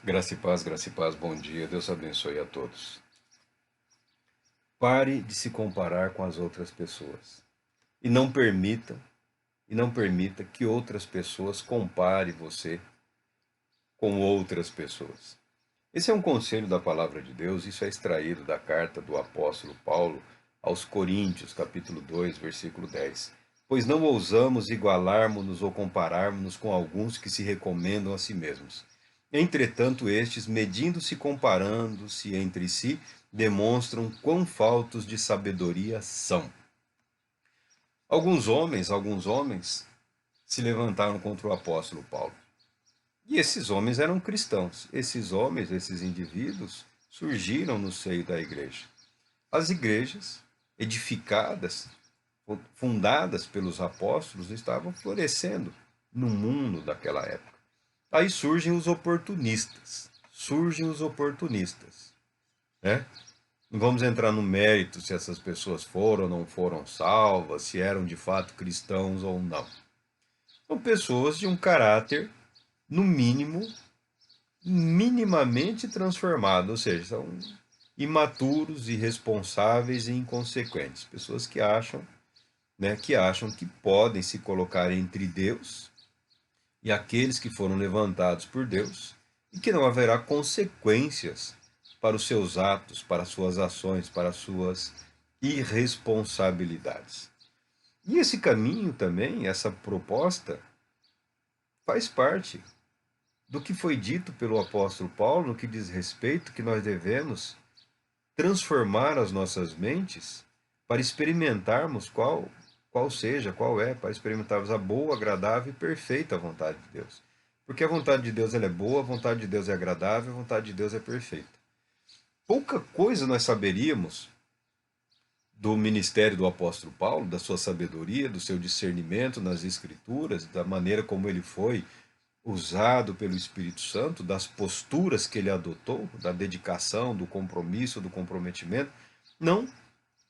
Graça e paz, bom dia, Deus abençoe a todos. Pare de se comparar com as outras pessoas e não permita que outras pessoas comparem você com outras pessoas. Esse é um conselho da palavra de Deus, isso é extraído da carta do apóstolo Paulo aos Coríntios, capítulo 2, versículo 10. Pois não ousamos igualarmos-nos ou compararmos-nos com alguns que se recomendam a si mesmos. Entretanto, estes, medindo-se e comparando-se entre si, demonstram quão faltos de sabedoria são. Alguns homens se levantaram contra o apóstolo Paulo. E esses homens eram cristãos. Esses homens, esses indivíduos, surgiram no seio da igreja. As igrejas edificadas, fundadas pelos apóstolos, estavam florescendo no mundo daquela época. Aí surgem os oportunistas, né? Não vamos entrar no mérito se essas pessoas foram ou não foram salvas, se eram de fato cristãos ou não. São pessoas de um caráter, no mínimo, minimamente transformado, ou seja, são imaturos, irresponsáveis e inconsequentes. Pessoas que acham que podem se colocar entre Deus e aqueles que foram levantados por Deus e que não haverá consequências para os seus atos, para as suas ações, para as suas irresponsabilidades. E esse caminho também, essa proposta, faz parte do que foi dito pelo apóstolo Paulo no que diz respeito que nós devemos transformar as nossas mentes para experimentarmos para experimentarmos a boa, agradável e perfeita vontade de Deus. Porque a vontade de Deus ela é boa, a vontade de Deus é agradável, a vontade de Deus é perfeita. Pouca coisa nós saberíamos do ministério do apóstolo Paulo, da sua sabedoria, do seu discernimento nas escrituras, da maneira como ele foi usado pelo Espírito Santo, das posturas que ele adotou, da dedicação, do compromisso, do comprometimento, não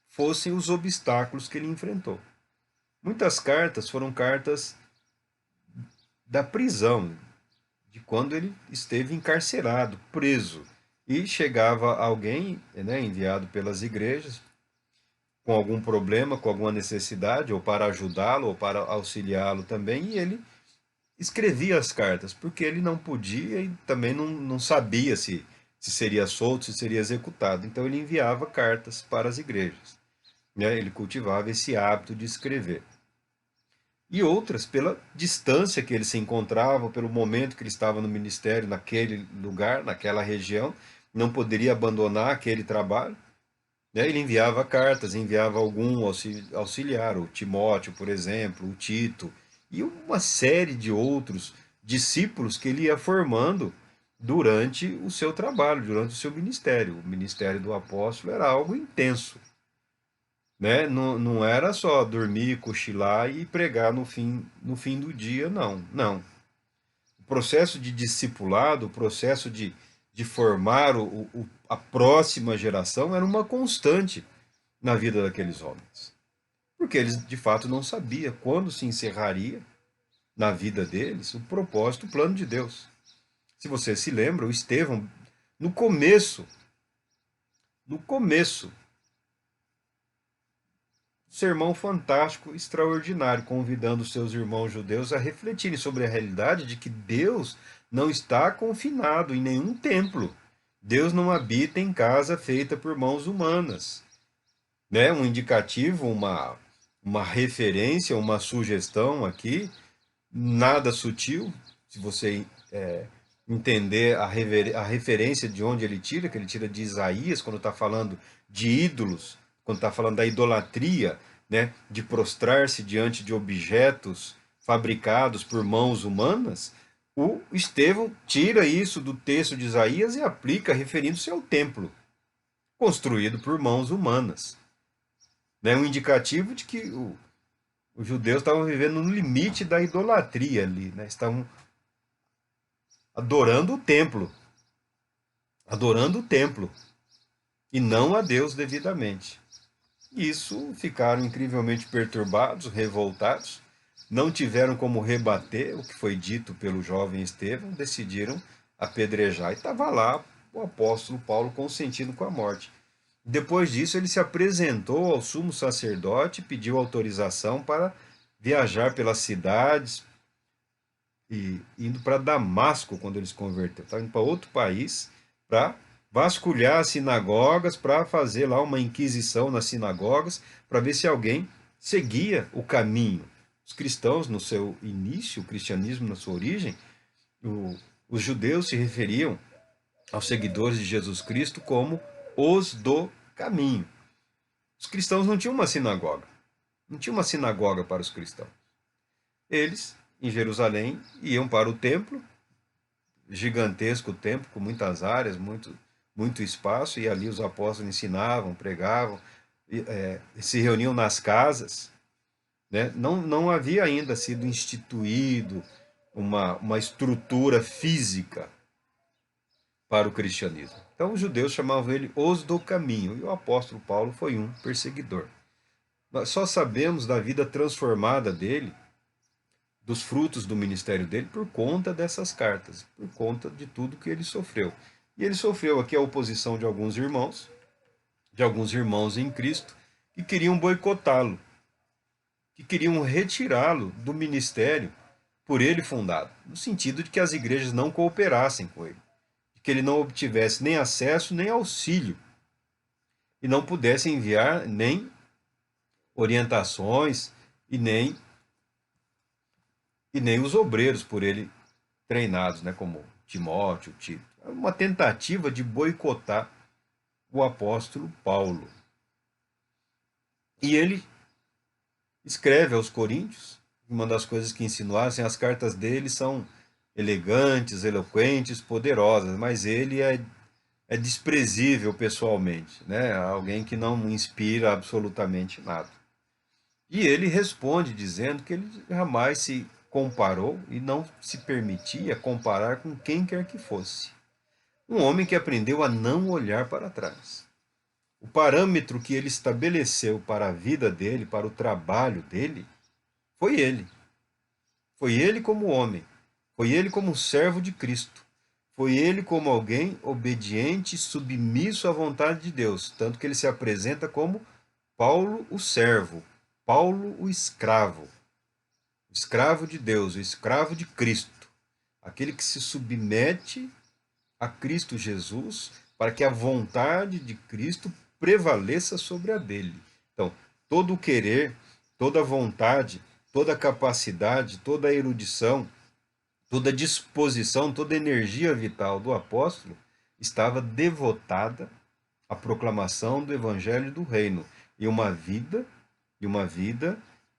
fossem os obstáculos que ele enfrentou. Muitas cartas foram cartas da prisão, de quando ele esteve encarcerado, preso, e chegava alguém, né, enviado pelas igrejas, com algum problema, com alguma necessidade, ou para ajudá-lo, ou para auxiliá-lo também, e ele escrevia as cartas, porque ele não podia e também não sabia se seria solto, se seria executado. Então ele enviava cartas para as igrejas, né? Ele cultivava esse hábito de escrever. E outras, pela distância que ele se encontrava, pelo momento que ele estava no ministério, naquele lugar, naquela região, não poderia abandonar aquele trabalho, né? Ele enviava cartas, enviava algum auxiliar, o Timóteo, por exemplo, o Tito, e uma série de outros discípulos que ele ia formando durante o seu trabalho, durante o seu ministério. O ministério do apóstolo era algo intenso, né? Não era só dormir, cochilar e pregar no fim do dia, não. Não. O processo de discipulado, o processo de formar a próxima geração era uma constante na vida daqueles homens. Porque eles, de fato, não sabiam quando se encerraria na vida deles o propósito, o plano de Deus. Se você se lembra, o Estevão, no começo, sermão fantástico, extraordinário, convidando seus irmãos judeus a refletirem sobre a realidade de que Deus não está confinado em nenhum templo. Deus não habita em casa feita por mãos humanas, né? Um indicativo, uma referência, uma sugestão aqui, nada sutil, se você entender a referência de onde ele tira, que ele tira de Isaías, quando está falando de ídolos, quando está falando da idolatria, né, de prostrar-se diante de objetos fabricados por mãos humanas, o Estevão tira isso do texto de Isaías e aplica referindo-se ao templo, construído por mãos humanas. Né, um indicativo de que os judeus estavam vivendo no limite da idolatria ali, né, estavam adorando o templo, e não a Deus devidamente. Isso ficaram incrivelmente perturbados, revoltados, não tiveram como rebater o que foi dito pelo jovem Estevão, decidiram apedrejar. E estava lá o apóstolo Paulo consentindo com a morte. Depois disso, ele se apresentou ao sumo sacerdote, pediu autorização para viajar pelas cidades e indo para Damasco quando ele se converteu. Estava indo para outro país para vasculhar as sinagogas, para fazer lá uma inquisição nas sinagogas, para ver se alguém seguia o caminho. Os cristãos, no seu início, o cristianismo na sua origem, os judeus se referiam aos seguidores de Jesus Cristo como os do caminho. Os cristãos não tinham uma sinagoga. Não tinha uma sinagoga para os cristãos. Eles, em Jerusalém, iam para o templo, gigantesco templo, com muitas áreas, muito espaço, e ali os apóstolos ensinavam, pregavam, se reuniam nas casas. Né? Não havia ainda sido instituído uma estrutura física para o cristianismo. Então os judeus chamavam ele os do caminho, e o apóstolo Paulo foi um perseguidor. Nós só sabemos da vida transformada dele, dos frutos do ministério dele, por conta dessas cartas, por conta de tudo que ele sofreu. E ele sofreu aqui a oposição de alguns irmãos em Cristo, que queriam boicotá-lo, que queriam retirá-lo do ministério por ele fundado, no sentido de que as igrejas não cooperassem com ele, de que ele não obtivesse nem acesso nem auxílio, e não pudesse enviar nem orientações e nem os obreiros por ele treinados, né, como Timóteo, Tito. Uma tentativa de boicotar o apóstolo Paulo. E ele escreve aos Coríntios, uma das coisas que insinuassem, as cartas dele são elegantes, eloquentes, poderosas, mas ele é desprezível pessoalmente, né? Alguém que não inspira absolutamente nada. E ele responde dizendo que ele jamais se comparou e não se permitia comparar com quem quer que fosse. Um homem que aprendeu a não olhar para trás. O parâmetro que ele estabeleceu para a vida dele, para o trabalho dele, foi ele. Foi ele como homem. Foi ele como servo de Cristo. Foi ele como alguém obediente, submisso à vontade de Deus. Tanto que ele se apresenta como Paulo o servo, Paulo o escravo de Deus, o escravo de Cristo. Aquele que se submete a Cristo Jesus para que a vontade de Cristo prevaleça sobre a dele. Então, todo o querer, toda a vontade, toda a capacidade, toda a erudição, toda a disposição, toda a energia vital do apóstolo estava devotada à proclamação do evangelho do reino e uma vida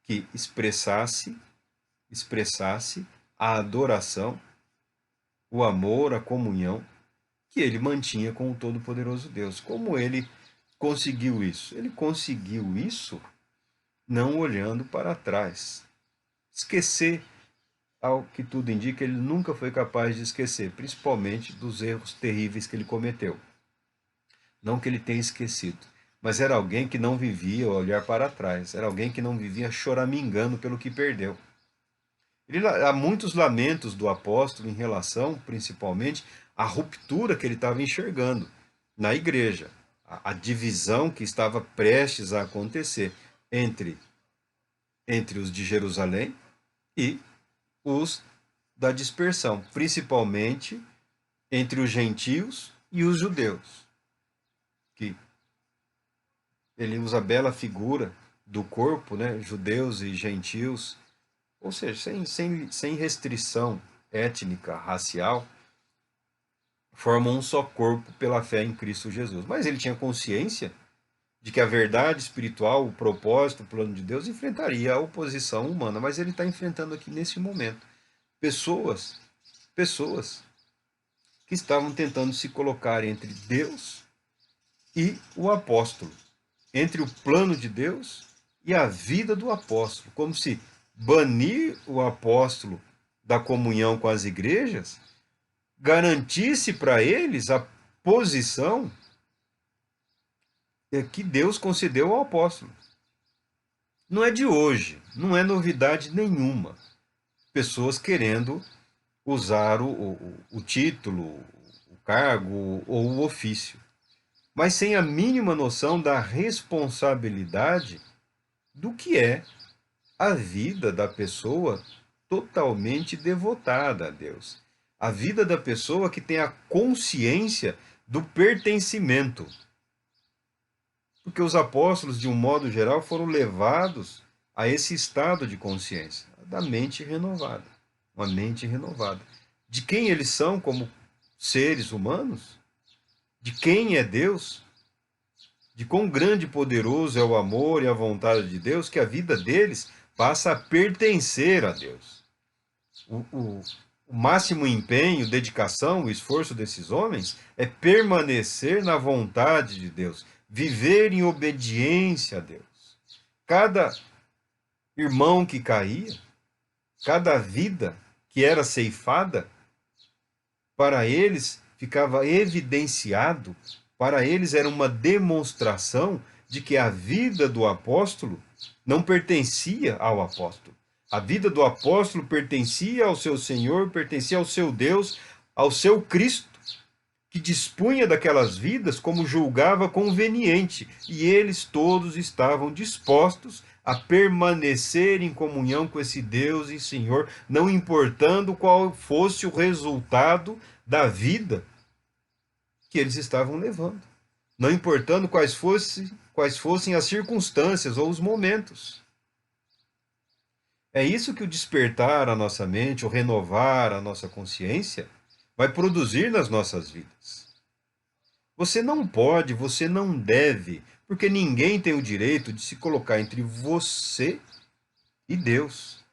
que expressasse a adoração, o amor, a comunhão que ele mantinha com o Todo-Poderoso Deus. Como ele conseguiu isso? Ele conseguiu isso não olhando para trás. Esquecer, ao que tudo indica, ele nunca foi capaz de esquecer, principalmente dos erros terríveis que ele cometeu. Não que ele tenha esquecido, mas era alguém que não vivia olhar para trás, era alguém que não vivia choramingando pelo que perdeu. Há muitos lamentos do apóstolo em relação, principalmente, à ruptura que ele estava enxergando na igreja, a divisão que estava prestes a acontecer entre os de Jerusalém e os da dispersão, principalmente entre os gentios e os judeus, que ele usa a bela figura do corpo, né, judeus e gentios, ou seja, sem restrição étnica, racial, formam um só corpo pela fé em Cristo Jesus. Mas ele tinha consciência de que a verdade espiritual, o propósito, o plano de Deus enfrentaria a oposição humana, mas ele está enfrentando aqui nesse momento pessoas que estavam tentando se colocar entre Deus e o apóstolo, entre o plano de Deus e a vida do apóstolo, como se banir o apóstolo da comunhão com as igrejas garantisse para eles a posição que Deus concedeu ao apóstolo. Não é de hoje, não é novidade nenhuma. Pessoas querendo usar o título, o cargo ou o ofício, mas sem a mínima noção da responsabilidade do que é a vida da pessoa totalmente devotada a Deus. A vida da pessoa que tem a consciência do pertencimento. Porque os apóstolos, de um modo geral, foram levados a esse estado de consciência, da mente renovada. Uma mente renovada. De quem eles são como seres humanos? De quem é Deus? De quão grande e poderoso é o amor e a vontade de Deus, que a vida deles passa a pertencer a Deus. O máximo empenho, dedicação, o esforço desses homens é permanecer na vontade de Deus, viver em obediência a Deus. Cada irmão que caía, cada vida que era ceifada, para eles ficava evidenciado, para eles era uma demonstração de que a vida do apóstolo não pertencia ao apóstolo. A vida do apóstolo pertencia ao seu Senhor, pertencia ao seu Deus, ao seu Cristo, que dispunha daquelas vidas como julgava conveniente, e eles todos estavam dispostos a permanecer em comunhão com esse Deus e Senhor, não importando qual fosse o resultado da vida que eles estavam levando, não importando quais fossem as circunstâncias ou os momentos. É isso que o despertar a nossa mente, o renovar a nossa consciência, vai produzir nas nossas vidas. Você não pode, você não deve, porque ninguém tem o direito de se colocar entre você e Deus,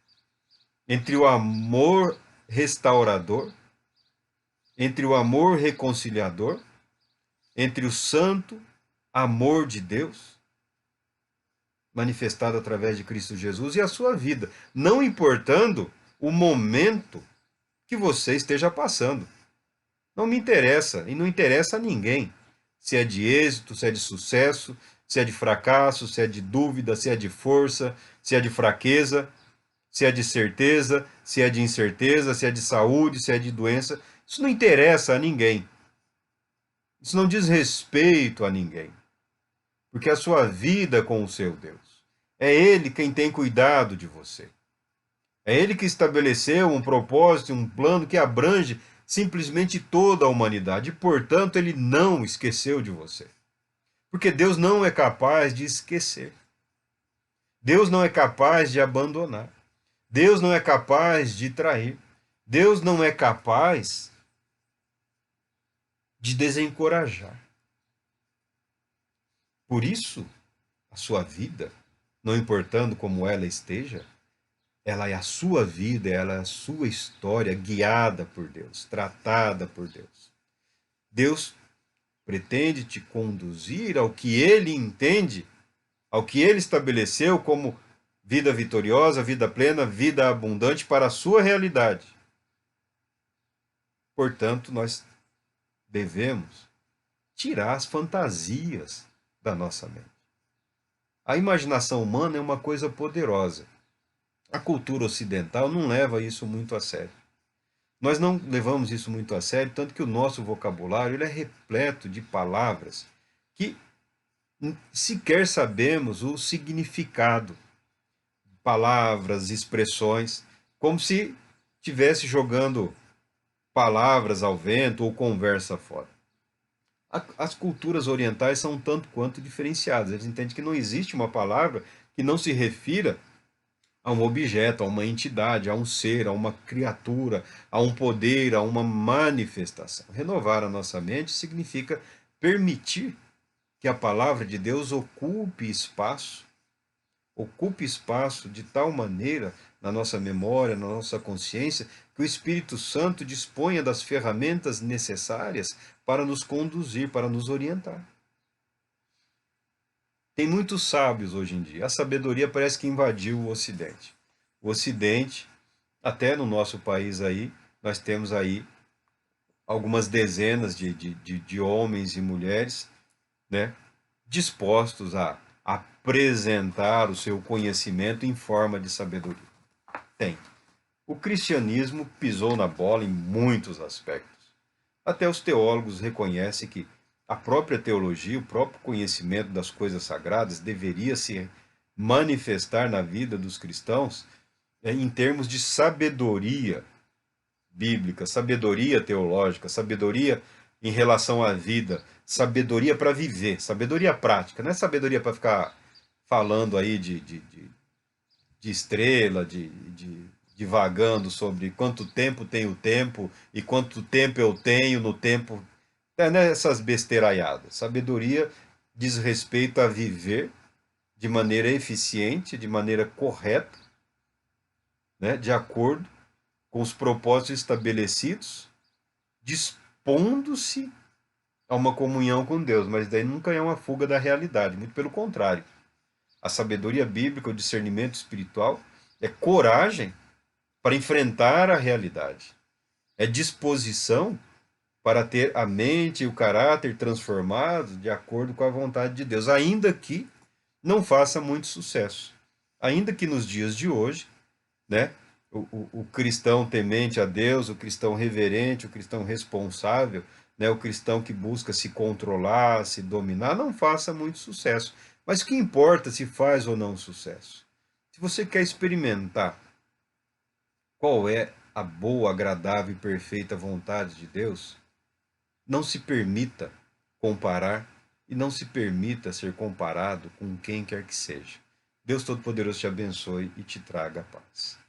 entre o amor restaurador, entre o amor reconciliador, entre o santo amor de Deus, manifestado através de Cristo Jesus, e a sua vida, não importando o momento que você esteja passando. Não me interessa, e não interessa a ninguém, se é de êxito, se é de sucesso, se é de fracasso, se é de dúvida, se é de força, se é de fraqueza, se é de certeza, se é de incerteza, se é de saúde, se é de doença. Isso não interessa a ninguém. Isso não diz respeito a ninguém. Porque a sua vida com o seu Deus. É Ele quem tem cuidado de você. É Ele que estabeleceu um propósito, um plano que abrange simplesmente toda a humanidade. E, portanto, Ele não esqueceu de você. Porque Deus não é capaz de esquecer. Deus não é capaz de abandonar. Deus não é capaz de trair. Deus não é capaz de desencorajar. Por isso, a sua vida, não importando como ela esteja, ela é a sua vida, ela é a sua história guiada por Deus, tratada por Deus. Deus pretende te conduzir ao que Ele entende, ao que Ele estabeleceu como vida vitoriosa, vida plena, vida abundante para a sua realidade. Portanto, nós devemos tirar as fantasias da nossa mente. A imaginação humana é uma coisa poderosa. A cultura ocidental não leva isso muito a sério. Nós não levamos isso muito a sério, tanto que o nosso vocabulário ele é repleto de palavras que sequer sabemos o significado. Palavras, expressões, como se estivesse jogando palavras ao vento ou conversa fora. As culturas orientais são tanto quanto diferenciadas. Eles entendem que não existe uma palavra que não se refira a um objeto, a uma entidade, a um ser, a uma criatura, a um poder, a uma manifestação. Renovar a nossa mente significa permitir que a palavra de Deus ocupe espaço de tal maneira na nossa memória, na nossa consciência, que o Espírito Santo disponha das ferramentas necessárias para nos conduzir, para nos orientar. Tem muitos sábios hoje em dia. A sabedoria parece que invadiu o Ocidente. O Ocidente, até no nosso país aí, nós temos aí algumas dezenas de homens e mulheres, né, dispostos a apresentar o seu conhecimento em forma de sabedoria. Tem. O cristianismo pisou na bola em muitos aspectos. Até os teólogos reconhecem que a própria teologia, o próprio conhecimento das coisas sagradas deveria se manifestar na vida dos cristãos em termos de sabedoria bíblica, sabedoria teológica, sabedoria em relação à vida, sabedoria para viver, sabedoria prática, não é sabedoria para ficar falando aí de estrela, divagando sobre quanto tempo tem o tempo e quanto tempo eu tenho no tempo. É, né, essas besteiraiadas. Sabedoria diz respeito a viver de maneira eficiente, de maneira correta, né, de acordo com os propósitos estabelecidos, dispondo-se a uma comunhão com Deus, mas daí nunca é uma fuga da realidade, muito pelo contrário. A sabedoria bíblica, o discernimento espiritual, é coragem para enfrentar a realidade. É disposição para ter a mente e o caráter transformados de acordo com a vontade de Deus, ainda que não faça muito sucesso. Ainda que nos dias de hoje, né, o cristão temente a Deus, o cristão reverente, o cristão responsável, né, o cristão que busca se controlar, se dominar, não faça muito sucesso. Mas o que importa se faz ou não sucesso? Se você quer experimentar qual é a boa, agradável e perfeita vontade de Deus, não se permita comparar e não se permita ser comparado com quem quer que seja. Deus Todo-Poderoso te abençoe e te traga paz.